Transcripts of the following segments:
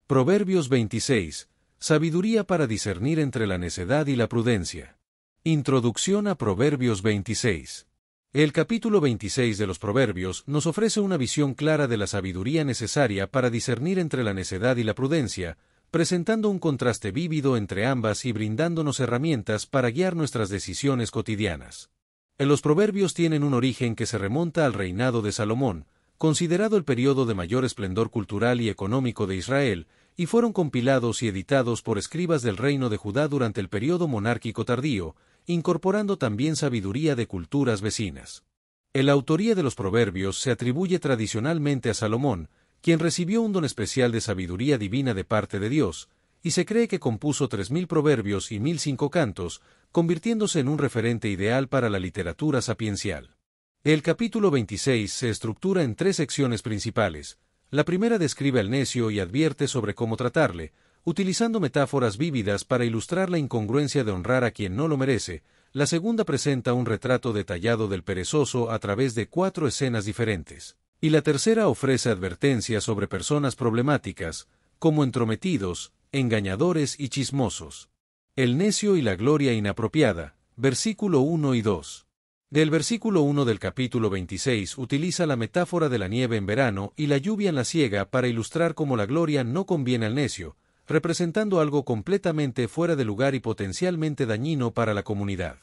Proverbios 26. Sabiduría para discernir entre la necedad y la prudencia. Introducción a Proverbios 26. El capítulo 26 de los Proverbios nos ofrece una visión clara de la sabiduría necesaria para discernir entre la necedad y la prudencia, presentando un contraste vívido entre ambas y brindándonos herramientas para guiar nuestras decisiones cotidianas. Los Proverbios tienen un origen que se remonta al reinado de Salomón, considerado el periodo de mayor esplendor cultural y económico de Israel, y fueron compilados y editados por escribas del reino de Judá durante el periodo monárquico tardío, incorporando también sabiduría de culturas vecinas. La autoría de los Proverbios se atribuye tradicionalmente a Salomón, quien recibió un don especial de sabiduría divina de parte de Dios, y se cree que compuso 3000 proverbios y 1005 cantos, convirtiéndose en un referente ideal para la literatura sapiencial. El capítulo 26 se estructura en 3 secciones principales. La primera describe al necio y advierte sobre cómo tratarle, utilizando metáforas vívidas para ilustrar la incongruencia de honrar a quien no lo merece. La segunda presenta un retrato detallado del perezoso a través de 4 escenas diferentes. Y la tercera ofrece advertencias sobre personas problemáticas, como entrometidos, engañadores y chismosos. El necio y la gloria inapropiada, versículo 1 y 2. Del versículo 1 del capítulo 26 utiliza la metáfora de la nieve en verano y la lluvia en la siega para ilustrar cómo la gloria no conviene al necio, representando algo completamente fuera de lugar y potencialmente dañino para la comunidad.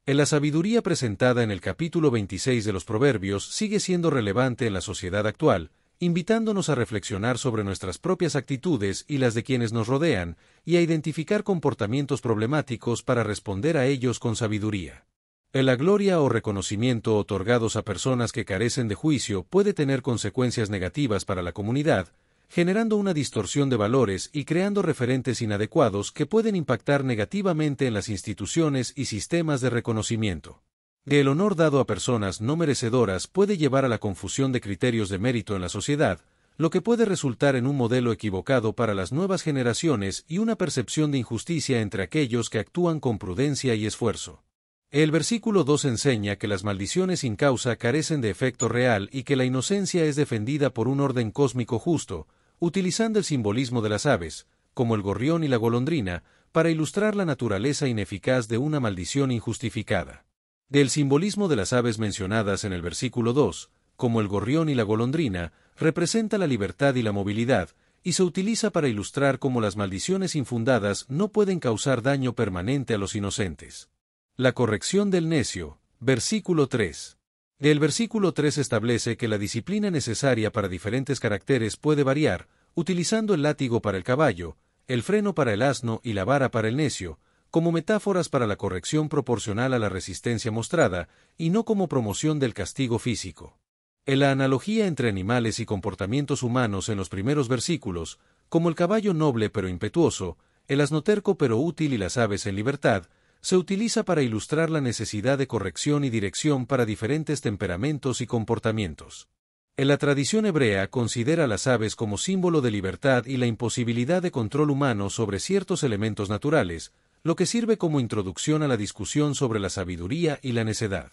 La sabiduría presentada en el capítulo 26 de los Proverbios sigue siendo relevante en la sociedad actual, invitándonos a reflexionar sobre nuestras propias actitudes y las de quienes nos rodean, y a identificar comportamientos problemáticos para responder a ellos con sabiduría. La gloria o reconocimiento otorgados a personas que carecen de juicio puede tener consecuencias negativas para la comunidad, generando una distorsión de valores y creando referentes inadecuados que pueden impactar negativamente en las instituciones y sistemas de reconocimiento. El honor dado a personas no merecedoras puede llevar a la confusión de criterios de mérito en la sociedad, lo que puede resultar en un modelo equivocado para las nuevas generaciones y una percepción de injusticia entre aquellos que actúan con prudencia y esfuerzo. El versículo 2 enseña que las maldiciones sin causa carecen de efecto real y que la inocencia es defendida por un orden cósmico justo, utilizando el simbolismo de las aves, como el gorrión y la golondrina, para ilustrar la naturaleza ineficaz de una maldición injustificada. Del simbolismo de las aves mencionadas en el versículo 2, como el gorrión y la golondrina, representa la libertad y la movilidad, y se utiliza para ilustrar cómo las maldiciones infundadas no pueden causar daño permanente a los inocentes. La corrección del necio, versículo 3. El versículo 3 establece que la disciplina necesaria para diferentes caracteres puede variar, utilizando el látigo para el caballo, el freno para el asno y la vara para el necio, como metáforas para la corrección proporcional a la resistencia mostrada, y no como promoción del castigo físico. En la analogía entre animales y comportamientos humanos en los primeros versículos, como el caballo noble pero impetuoso, el asno terco pero útil y las aves en libertad, se utiliza para ilustrar la necesidad de corrección y dirección para diferentes temperamentos y comportamientos. En la tradición hebrea considera a las aves como símbolo de libertad y la imposibilidad de control humano sobre ciertos elementos naturales, lo que sirve como introducción a la discusión sobre la sabiduría y la necedad.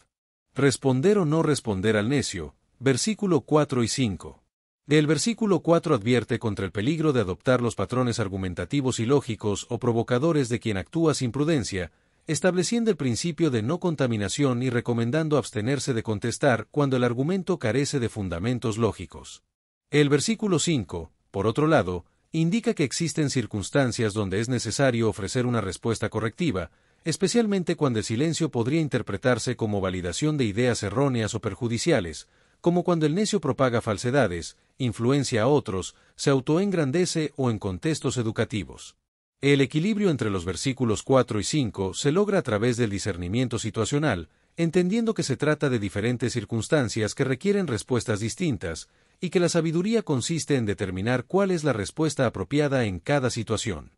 Responder o no responder al necio, versículo 4 y 5. El versículo 4 advierte contra el peligro de adoptar los patrones argumentativos ilógicos o provocadores de quien actúa sin prudencia, estableciendo el principio de no contaminación y recomendando abstenerse de contestar cuando el argumento carece de fundamentos lógicos. El versículo 5, por otro lado, indica que existen circunstancias donde es necesario ofrecer una respuesta correctiva, especialmente cuando el silencio podría interpretarse como validación de ideas erróneas o perjudiciales, como cuando el necio propaga falsedades, influencia a otros, se autoengrandece o en contextos educativos. El equilibrio entre los versículos 4 y 5 se logra a través del discernimiento situacional, entendiendo que se trata de diferentes circunstancias que requieren respuestas distintas, y que la sabiduría consiste en determinar cuál es la respuesta apropiada en cada situación.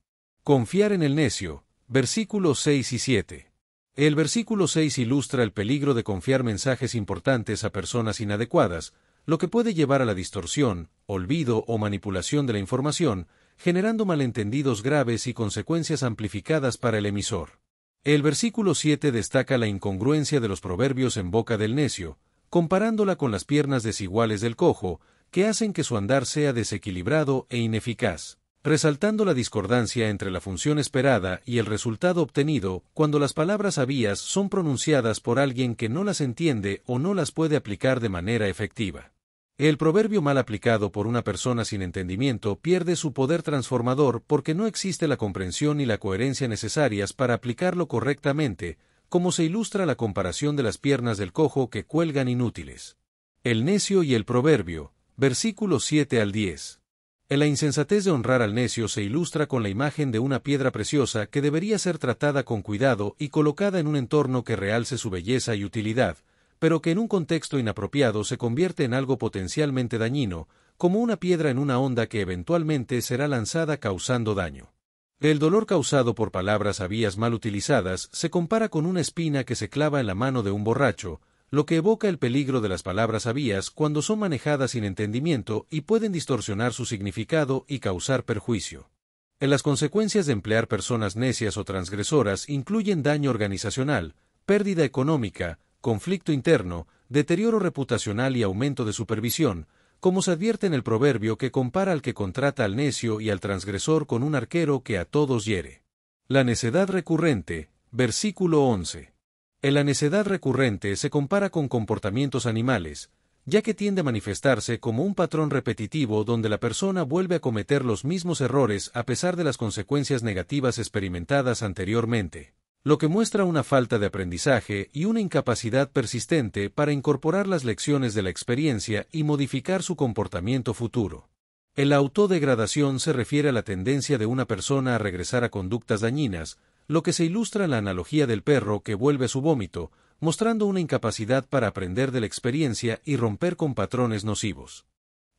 Confiar en el necio, versículos 6 y 7. El versículo 6 ilustra el peligro de confiar mensajes importantes a personas inadecuadas, lo que puede llevar a la distorsión, olvido o manipulación de la información, generando malentendidos graves y consecuencias amplificadas para el emisor. El versículo 7 destaca la incongruencia de los proverbios en boca del necio, comparándola con las piernas desiguales del cojo, que hacen que su andar sea desequilibrado e ineficaz. resaltando la discordancia entre la función esperada y el resultado obtenido cuando las palabras sabias son pronunciadas por alguien que no las entiende o no las puede aplicar de manera efectiva. El proverbio mal aplicado por una persona sin entendimiento pierde su poder transformador porque no existe la comprensión y la coherencia necesarias para aplicarlo correctamente, como se ilustra la comparación de las piernas del cojo que cuelgan inútiles. El necio y el proverbio, versículos 7 al 10. La insensatez de honrar al necio se ilustra con la imagen de una piedra preciosa que debería ser tratada con cuidado y colocada en un entorno que realce su belleza y utilidad, pero que en un contexto inapropiado se convierte en algo potencialmente dañino, como una piedra en una onda que eventualmente será lanzada causando daño. El dolor causado por palabras sabias mal utilizadas se compara con una espina que se clava en la mano de un borracho, lo que evoca el peligro de las palabras sabias cuando son manejadas sin entendimiento y pueden distorsionar su significado y causar perjuicio. Las consecuencias de emplear personas necias o transgresoras incluyen daño organizacional, pérdida económica, conflicto interno, deterioro reputacional y aumento de supervisión, como se advierte en el proverbio que compara al que contrata al necio y al transgresor con un arquero que a todos hiere. La necedad recurrente, versículo 11. La necedad recurrente se compara con comportamientos animales, ya que tiende a manifestarse como un patrón repetitivo donde la persona vuelve a cometer los mismos errores a pesar de las consecuencias negativas experimentadas anteriormente, lo que muestra una falta de aprendizaje y una incapacidad persistente para incorporar las lecciones de la experiencia y modificar su comportamiento futuro. La autodegradación se refiere a la tendencia de una persona a regresar a conductas dañinas, lo que se ilustra en la analogía del perro que vuelve su vómito, mostrando una incapacidad para aprender de la experiencia y romper con patrones nocivos.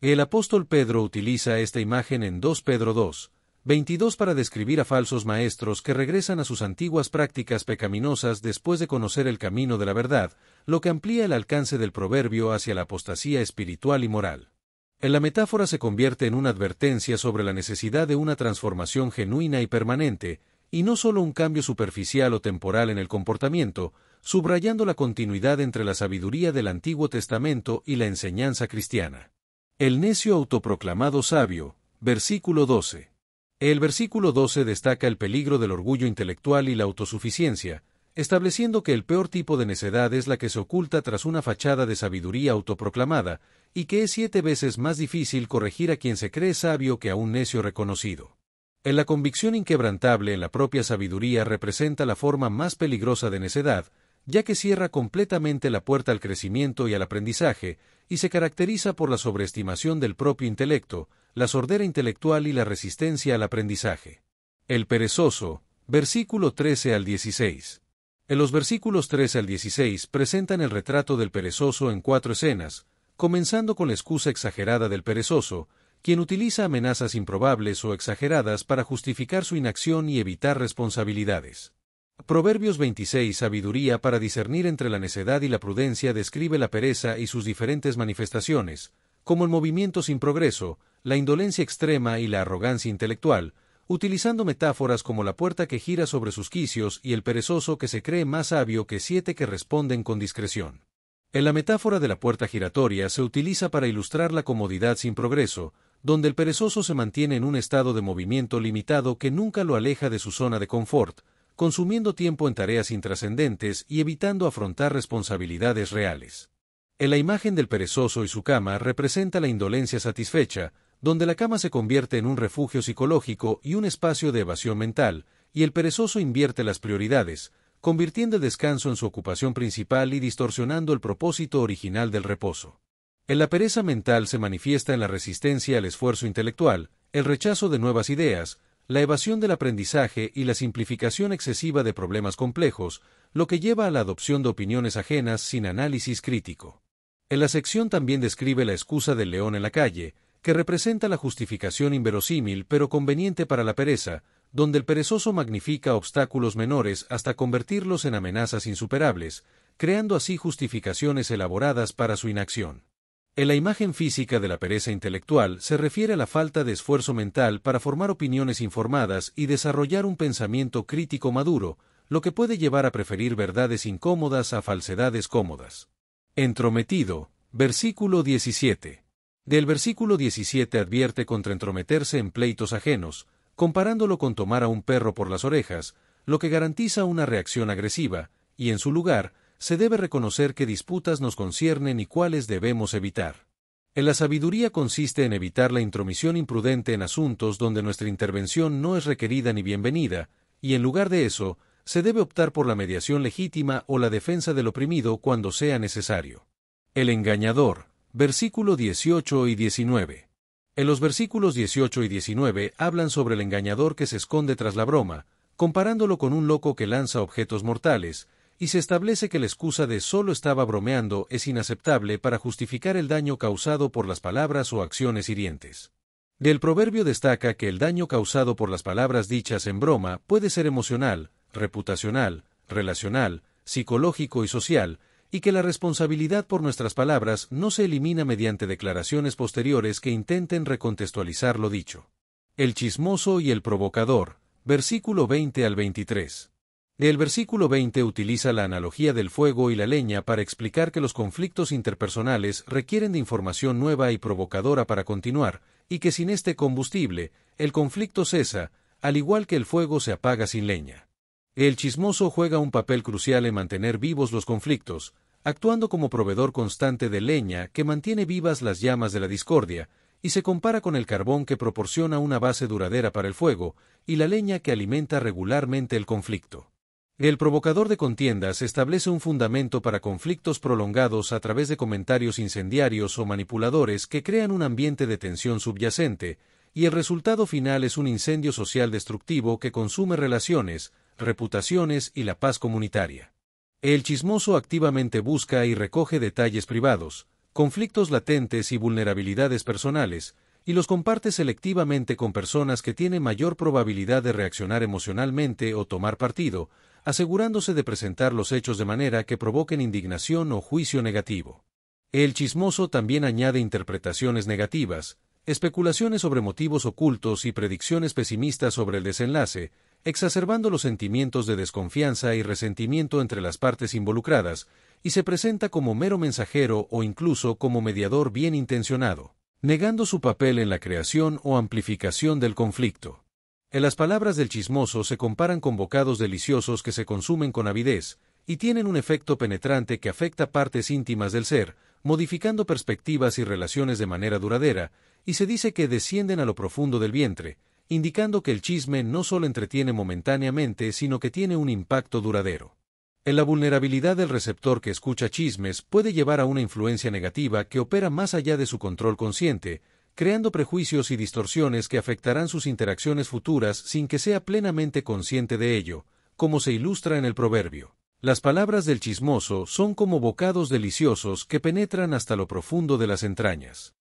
El apóstol Pedro utiliza esta imagen en 2 Pedro 2, 22 para describir a falsos maestros que regresan a sus antiguas prácticas pecaminosas después de conocer el camino de la verdad, lo que amplía el alcance del proverbio hacia la apostasía espiritual y moral. La metáfora se convierte en una advertencia sobre la necesidad de una transformación genuina y permanente, y no solo un cambio superficial o temporal en el comportamiento, subrayando la continuidad entre la sabiduría del Antiguo Testamento y la enseñanza cristiana. El necio autoproclamado sabio, versículo 12. El versículo 12 destaca el peligro del orgullo intelectual y la autosuficiencia, estableciendo que el peor tipo de necedad es la que se oculta tras una fachada de sabiduría autoproclamada, y que es 7 veces más difícil corregir a quien se cree sabio que a un necio reconocido. La convicción inquebrantable en la propia sabiduría representa la forma más peligrosa de necedad, ya que cierra completamente la puerta al crecimiento y al aprendizaje, y se caracteriza por la sobreestimación del propio intelecto, la sordera intelectual y la resistencia al aprendizaje. El perezoso, versículo 13 al 16. En los versículos 13 al 16 presentan el retrato del perezoso en 4 escenas, comenzando con la excusa exagerada del perezoso, quien utiliza amenazas improbables o exageradas para justificar su inacción y evitar responsabilidades. Proverbios 26 Sabiduría para discernir entre la necedad y la prudencia describe la pereza y sus diferentes manifestaciones, como el movimiento sin progreso, la indolencia extrema y la arrogancia intelectual, utilizando metáforas como la puerta que gira sobre sus quicios y el perezoso que se cree más sabio que 7 que responden con discreción. En la metáfora de la puerta giratoria se utiliza para ilustrar la comodidad sin progreso, donde el perezoso se mantiene en un estado de movimiento limitado que nunca lo aleja de su zona de confort, consumiendo tiempo en tareas intrascendentes y evitando afrontar responsabilidades reales. En la imagen del perezoso y su cama representa la indolencia satisfecha, donde la cama se convierte en un refugio psicológico y un espacio de evasión mental, y el perezoso invierte las prioridades, convirtiendo el descanso en su ocupación principal y distorsionando el propósito original del reposo. En la pereza mental se manifiesta en la resistencia al esfuerzo intelectual, el rechazo de nuevas ideas, la evasión del aprendizaje y la simplificación excesiva de problemas complejos, lo que lleva a la adopción de opiniones ajenas sin análisis crítico. En la sección también describe la excusa del león en la calle, que representa la justificación inverosímil pero conveniente para la pereza, donde el perezoso magnifica obstáculos menores hasta convertirlos en amenazas insuperables, creando así justificaciones elaboradas para su inacción. En la imagen física de la pereza intelectual se refiere a la falta de esfuerzo mental para formar opiniones informadas y desarrollar un pensamiento crítico maduro, lo que puede llevar a preferir verdades incómodas a falsedades cómodas. Entrometido, versículo 17. Del versículo 17 advierte contra entrometerse en pleitos ajenos, comparándolo con tomar a un perro por las orejas, lo que garantiza una reacción agresiva, y en su lugar, se debe reconocer qué disputas nos conciernen y cuáles debemos evitar. En la sabiduría consiste en evitar la intromisión imprudente en asuntos donde nuestra intervención no es requerida ni bienvenida, y en lugar de eso, se debe optar por la mediación legítima o la defensa del oprimido cuando sea necesario. El engañador, versículo 18 y 19. En los versículos 18 y 19 hablan sobre el engañador que se esconde tras la broma, comparándolo con un loco que lanza objetos mortales, y se establece que la excusa de solo estaba bromeando es inaceptable para justificar el daño causado por las palabras o acciones hirientes. Del proverbio destaca que el daño causado por las palabras dichas en broma puede ser emocional, reputacional, relacional, psicológico y social, y que la responsabilidad por nuestras palabras no se elimina mediante declaraciones posteriores que intenten recontextualizar lo dicho. El chismoso y el provocador, versículo 20 al 23. El versículo 20 utiliza la analogía del fuego y la leña para explicar que los conflictos interpersonales requieren de información nueva y provocadora para continuar, y que sin este combustible, el conflicto cesa, al igual que el fuego se apaga sin leña. El chismoso juega un papel crucial en mantener vivos los conflictos, actuando como proveedor constante de leña que mantiene vivas las llamas de la discordia, y se compara con el carbón que proporciona una base duradera para el fuego, y la leña que alimenta regularmente el conflicto. El provocador de contiendas establece un fundamento para conflictos prolongados a través de comentarios incendiarios o manipuladores que crean un ambiente de tensión subyacente, y el resultado final es un incendio social destructivo que consume relaciones, reputaciones y la paz comunitaria. El chismoso activamente busca y recoge detalles privados, conflictos latentes y vulnerabilidades personales, y los comparte selectivamente con personas que tienen mayor probabilidad de reaccionar emocionalmente o tomar partido, asegurándose de presentar los hechos de manera que provoquen indignación o juicio negativo. El chismoso también añade interpretaciones negativas, especulaciones sobre motivos ocultos y predicciones pesimistas sobre el desenlace, exacerbando los sentimientos de desconfianza y resentimiento entre las partes involucradas, y se presenta como mero mensajero o incluso como mediador bien intencionado, negando su papel en la creación o amplificación del conflicto. En las palabras del chismoso se comparan con bocados deliciosos que se consumen con avidez, y tienen un efecto penetrante que afecta partes íntimas del ser, modificando perspectivas y relaciones de manera duradera, y se dice que descienden a lo profundo del vientre, indicando que el chisme no solo entretiene momentáneamente, sino que tiene un impacto duradero. En la vulnerabilidad del receptor que escucha chismes puede llevar a una influencia negativa que opera más allá de su control consciente, creando prejuicios y distorsiones que afectarán sus interacciones futuras sin que sea plenamente consciente de ello, como se ilustra en el proverbio. Las palabras del chismoso son como bocados deliciosos que penetran hasta lo profundo de las entrañas.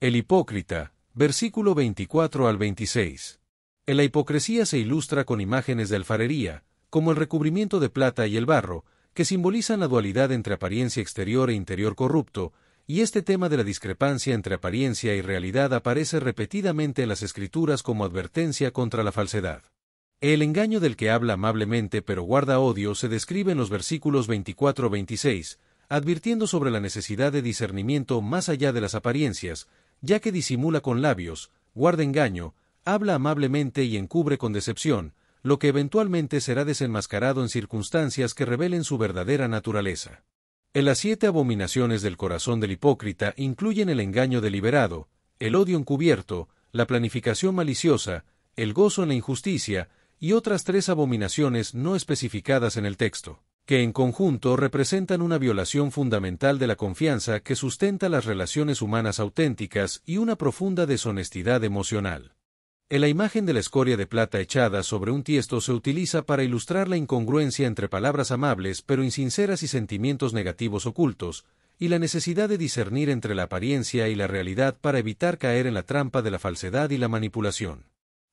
El hipócrita, versículo 24 al 26. En la hipocresía se ilustra con imágenes de alfarería, como el recubrimiento de plata y el barro, que simbolizan la dualidad entre apariencia exterior e interior corrupto, y este tema de la discrepancia entre apariencia y realidad aparece repetidamente en las Escrituras como advertencia contra la falsedad. El engaño del que habla amablemente pero guarda odio se describe en los versículos 24-26, advirtiendo sobre la necesidad de discernimiento más allá de las apariencias, ya que disimula con labios, guarda engaño, habla amablemente y encubre con decepción, lo que eventualmente será desenmascarado en circunstancias que revelen su verdadera naturaleza. En las 7 abominaciones del corazón del hipócrita incluyen el engaño deliberado, el odio encubierto, la planificación maliciosa, el gozo en la injusticia, y otras 3 abominaciones no especificadas en el texto, que en conjunto representan una violación fundamental de la confianza que sustenta las relaciones humanas auténticas y una profunda deshonestidad emocional. En la imagen de la escoria de plata echada sobre un tiesto se utiliza para ilustrar la incongruencia entre palabras amables pero insinceras y sentimientos negativos ocultos, y la necesidad de discernir entre la apariencia y la realidad para evitar caer en la trampa de la falsedad y la manipulación.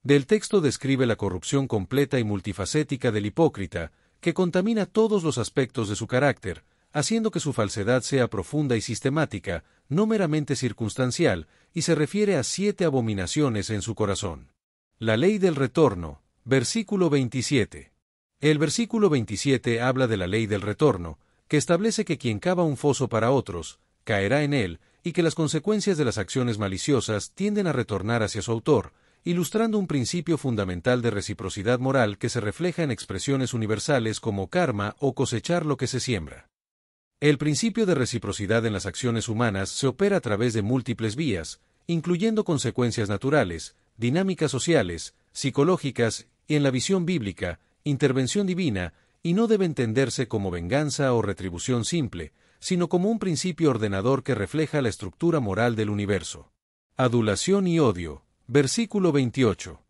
Del texto describe la corrupción completa y multifacética del hipócrita, que contamina todos los aspectos de su carácter, haciendo que su falsedad sea profunda y sistemática, no meramente circunstancial, y se refiere a 7 abominaciones en su corazón. La ley del retorno, versículo 27. El versículo 27 habla de la ley del retorno, que establece que quien cava un foso para otros, caerá en él, y que las consecuencias de las acciones maliciosas tienden a retornar hacia su autor, ilustrando un principio fundamental de reciprocidad moral que se refleja en expresiones universales como karma o cosechar lo que se siembra. El principio de reciprocidad en las acciones humanas se opera a través de múltiples vías, incluyendo consecuencias naturales, dinámicas sociales, psicológicas y, en la visión bíblica, intervención divina, y no debe entenderse como venganza o retribución simple, sino como un principio ordenador que refleja la estructura moral del universo. Adulación y odio. Versículo 28.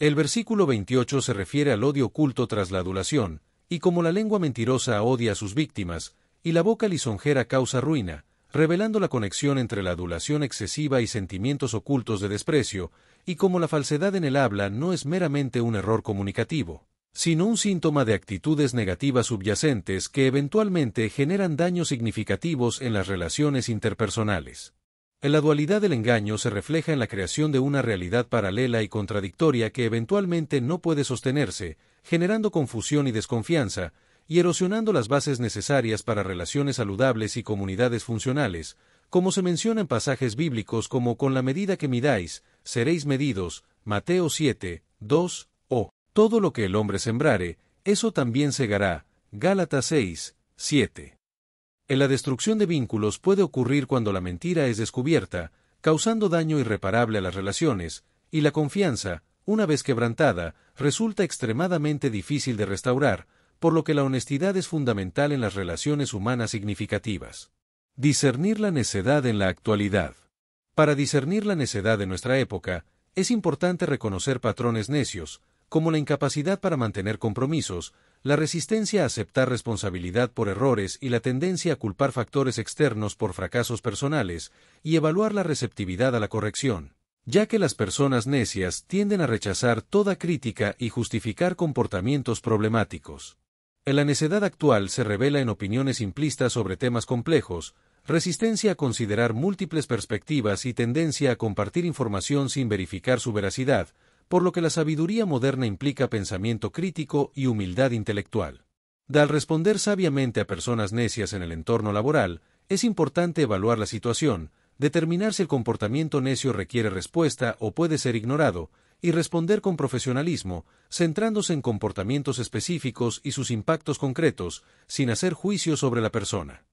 El versículo 28 se refiere al odio oculto tras la adulación, y como la lengua mentirosa odia a sus víctimas, y la boca lisonjera causa ruina, revelando la conexión entre la adulación excesiva y sentimientos ocultos de desprecio, y como la falsedad en el habla no es meramente un error comunicativo, sino un síntoma de actitudes negativas subyacentes que eventualmente generan daños significativos en las relaciones interpersonales. La dualidad del engaño se refleja en la creación de una realidad paralela y contradictoria que eventualmente no puede sostenerse, generando confusión y desconfianza, y erosionando las bases necesarias para relaciones saludables y comunidades funcionales, como se menciona en pasajes bíblicos como con la medida que midáis, seréis medidos, Mateo 7, 2, o todo lo que el hombre sembrare, eso también segará, Gálatas 6, 7. La destrucción de vínculos puede ocurrir cuando la mentira es descubierta, causando daño irreparable a las relaciones, y la confianza, una vez quebrantada, resulta extremadamente difícil de restaurar, por lo que la honestidad es fundamental en las relaciones humanas significativas. Discernir la necedad en la actualidad. Para discernir la necedad de nuestra época, es importante reconocer patrones necios, como la incapacidad para mantener compromisos, la resistencia a aceptar responsabilidad por errores y la tendencia a culpar factores externos por fracasos personales, y evaluar la receptividad a la corrección, ya que las personas necias tienden a rechazar toda crítica y justificar comportamientos problemáticos. La necedad actual se revela en opiniones simplistas sobre temas complejos, resistencia a considerar múltiples perspectivas y tendencia a compartir información sin verificar su veracidad, por lo que la sabiduría moderna implica pensamiento crítico y humildad intelectual. Al responder sabiamente a personas necias en el entorno laboral, es importante evaluar la situación, determinar si el comportamiento necio requiere respuesta o puede ser ignorado, y responder con profesionalismo, centrándose en comportamientos específicos y sus impactos concretos, sin hacer juicios sobre la persona.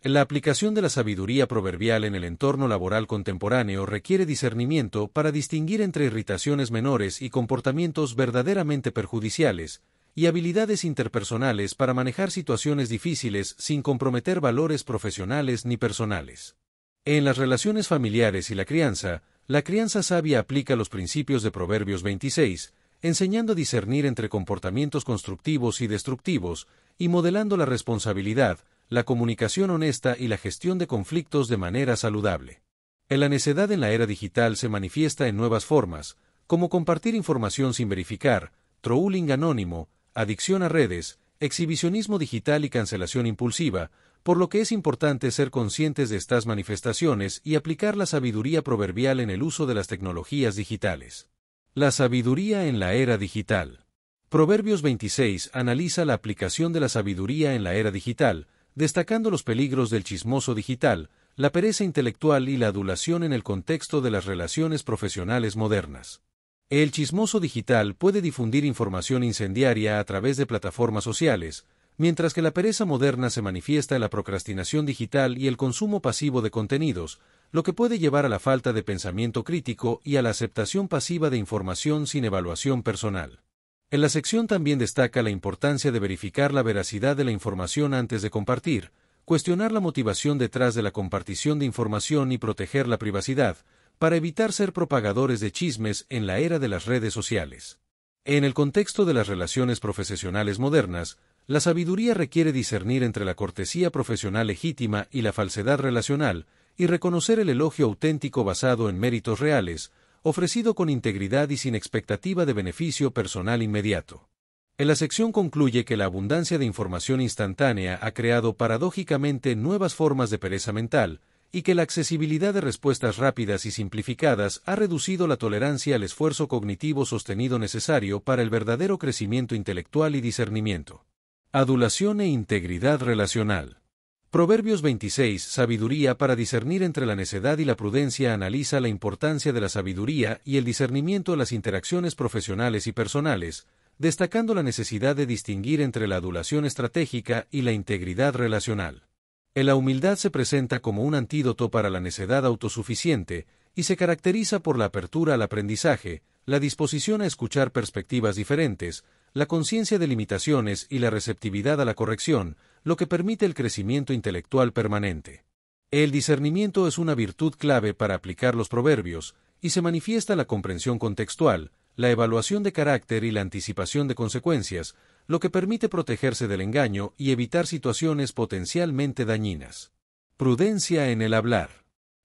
La aplicación de la sabiduría proverbial en el entorno laboral contemporáneo requiere discernimiento para distinguir entre irritaciones menores y comportamientos verdaderamente perjudiciales, y habilidades interpersonales para manejar situaciones difíciles sin comprometer valores profesionales ni personales. En las relaciones familiares y la crianza sabia aplica los principios de Proverbios 26, enseñando a discernir entre comportamientos constructivos y destructivos, y modelando la responsabilidad, la comunicación honesta y la gestión de conflictos de manera saludable. La necedad en la era digital se manifiesta en nuevas formas, como compartir información sin verificar, trolling anónimo, adicción a redes, exhibicionismo digital y cancelación impulsiva, por lo que es importante ser conscientes de estas manifestaciones y aplicar la sabiduría proverbial en el uso de las tecnologías digitales. La sabiduría en la era digital. Proverbios 26 analiza la aplicación de la sabiduría en la era digital, destacando los peligros del chismoso digital, la pereza intelectual y la adulación en el contexto de las relaciones profesionales modernas. El chismoso digital puede difundir información incendiaria a través de plataformas sociales, mientras que la pereza moderna se manifiesta en la procrastinación digital y el consumo pasivo de contenidos, lo que puede llevar a la falta de pensamiento crítico y a la aceptación pasiva de información sin evaluación personal. En la sección también destaca la importancia de verificar la veracidad de la información antes de compartir, cuestionar la motivación detrás de la compartición de información y proteger la privacidad, para evitar ser propagadores de chismes en la era de las redes sociales. En el contexto de las relaciones profesionales modernas, la sabiduría requiere discernir entre la cortesía profesional legítima y la falsedad relacional, y reconocer el elogio auténtico basado en méritos reales, ofrecido con integridad y sin expectativa de beneficio personal inmediato. En la sección concluye que la abundancia de información instantánea ha creado paradójicamente nuevas formas de pereza mental, y que la accesibilidad de respuestas rápidas y simplificadas ha reducido la tolerancia al esfuerzo cognitivo sostenido necesario para el verdadero crecimiento intelectual y discernimiento. Adulación e integridad relacional. Proverbios 26, sabiduría para discernir entre la necedad y la prudencia. Analiza la importancia de la sabiduría y el discernimiento en las interacciones profesionales y personales, destacando la necesidad de distinguir entre la adulación estratégica y la integridad relacional. La humildad se presenta como un antídoto para la necedad autosuficiente y se caracteriza por la apertura al aprendizaje, la disposición a escuchar perspectivas diferentes, la conciencia de limitaciones y la receptividad a la corrección, lo que permite el crecimiento intelectual permanente. El discernimiento es una virtud clave para aplicar los proverbios, y se manifiesta la comprensión contextual, la evaluación de carácter y la anticipación de consecuencias, lo que permite protegerse del engaño y evitar situaciones potencialmente dañinas. Prudencia en el hablar.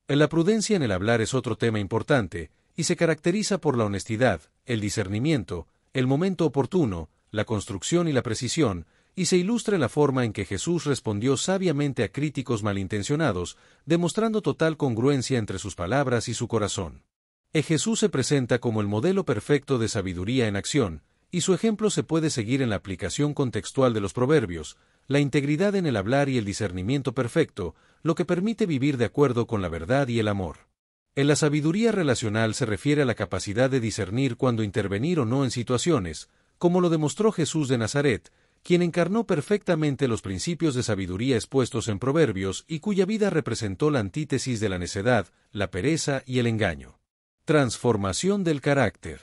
La prudencia en el hablar es otro tema importante, y se caracteriza por la honestidad, el discernimiento, el momento oportuno, la construcción y la precisión, y se ilustra en la forma en que Jesús respondió sabiamente a críticos malintencionados, demostrando total congruencia entre sus palabras y su corazón. Jesús se presenta como el modelo perfecto de sabiduría en acción, y su ejemplo se puede seguir en la aplicación contextual de los proverbios, la integridad en el hablar y el discernimiento perfecto, lo que permite vivir de acuerdo con la verdad y el amor. En la sabiduría relacional se refiere a la capacidad de discernir cuándo intervenir o no en situaciones, como lo demostró Jesús de Nazaret, quien encarnó perfectamente los principios de sabiduría expuestos en Proverbios y cuya vida representó la antítesis de la necedad, la pereza y el engaño. Transformación del carácter.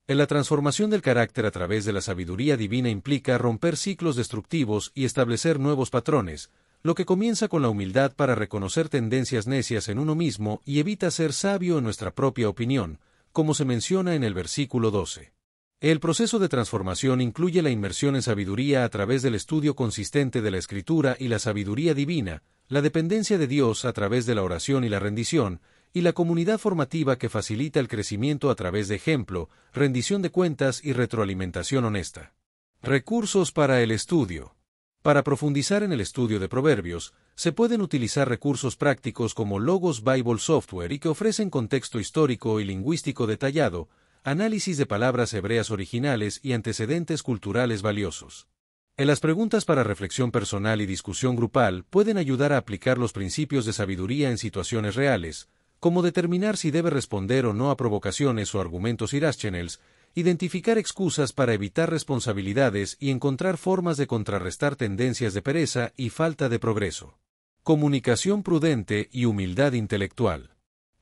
En la transformación del carácter a través de la sabiduría divina implica romper ciclos destructivos y establecer nuevos patrones, lo que comienza con la humildad para reconocer tendencias necias en uno mismo y evita ser sabio en nuestra propia opinión, como se menciona en el versículo 12. El proceso de transformación incluye la inmersión en sabiduría a través del estudio consistente de la Escritura y la sabiduría divina, la dependencia de Dios a través de la oración y la rendición, y la comunidad formativa que facilita el crecimiento a través de ejemplo, rendición de cuentas y retroalimentación honesta. Recursos para el estudio. Para profundizar en el estudio de Proverbios, se pueden utilizar recursos prácticos como Logos Bible Software y que ofrecen contexto histórico y lingüístico detallado, análisis de palabras hebreas originales y antecedentes culturales valiosos. Las preguntas para reflexión personal y discusión grupal pueden ayudar a aplicar los principios de sabiduría en situaciones reales, como determinar si debe responder o no a provocaciones o argumentos irracionales, identificar excusas para evitar responsabilidades y encontrar formas de contrarrestar tendencias de pereza y falta de progreso. Comunicación prudente y humildad intelectual.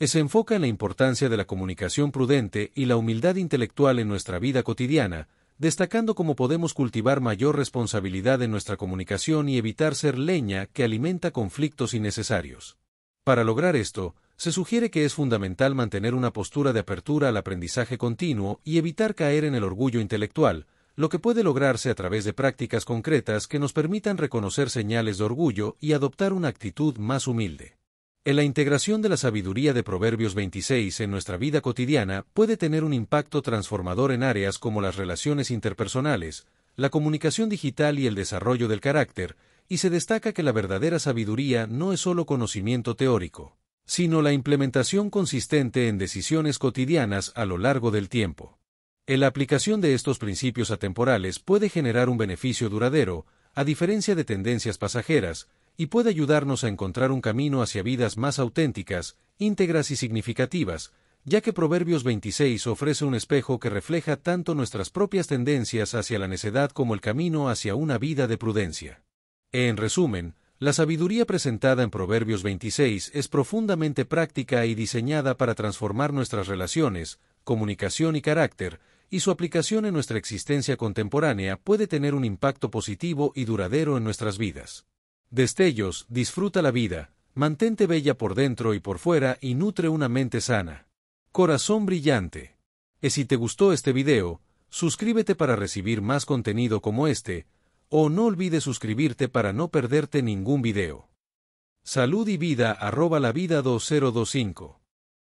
Se enfoca en la importancia de la comunicación prudente y la humildad intelectual en nuestra vida cotidiana, destacando cómo podemos cultivar mayor responsabilidad en nuestra comunicación y evitar ser leña que alimenta conflictos innecesarios. Para lograr esto, se sugiere que es fundamental mantener una postura de apertura al aprendizaje continuo y evitar caer en el orgullo intelectual, lo que puede lograrse a través de prácticas concretas que nos permitan reconocer señales de orgullo y adoptar una actitud más humilde. En la integración de la sabiduría de Proverbios 26 en nuestra vida cotidiana puede tener un impacto transformador en áreas como las relaciones interpersonales, la comunicación digital y el desarrollo del carácter, y se destaca que la verdadera sabiduría no es solo conocimiento teórico, sino la implementación consistente en decisiones cotidianas a lo largo del tiempo. La aplicación de estos principios atemporales puede generar un beneficio duradero, a diferencia de tendencias pasajeras, y puede ayudarnos a encontrar un camino hacia vidas más auténticas, íntegras y significativas, ya que Proverbios 26 ofrece un espejo que refleja tanto nuestras propias tendencias hacia la necedad como el camino hacia una vida de prudencia. En resumen, la sabiduría presentada en Proverbios 26 es profundamente práctica y diseñada para transformar nuestras relaciones, comunicación y carácter, y su aplicación en nuestra existencia contemporánea puede tener un impacto positivo y duradero en nuestras vidas. Destellos, disfruta la vida, mantente bella por dentro y por fuera y nutre una mente sana. Corazón brillante. Si te gustó este video, suscríbete para recibir más contenido como este, o no olvides suscribirte para no perderte ningún video. Salud y vida @lavida2025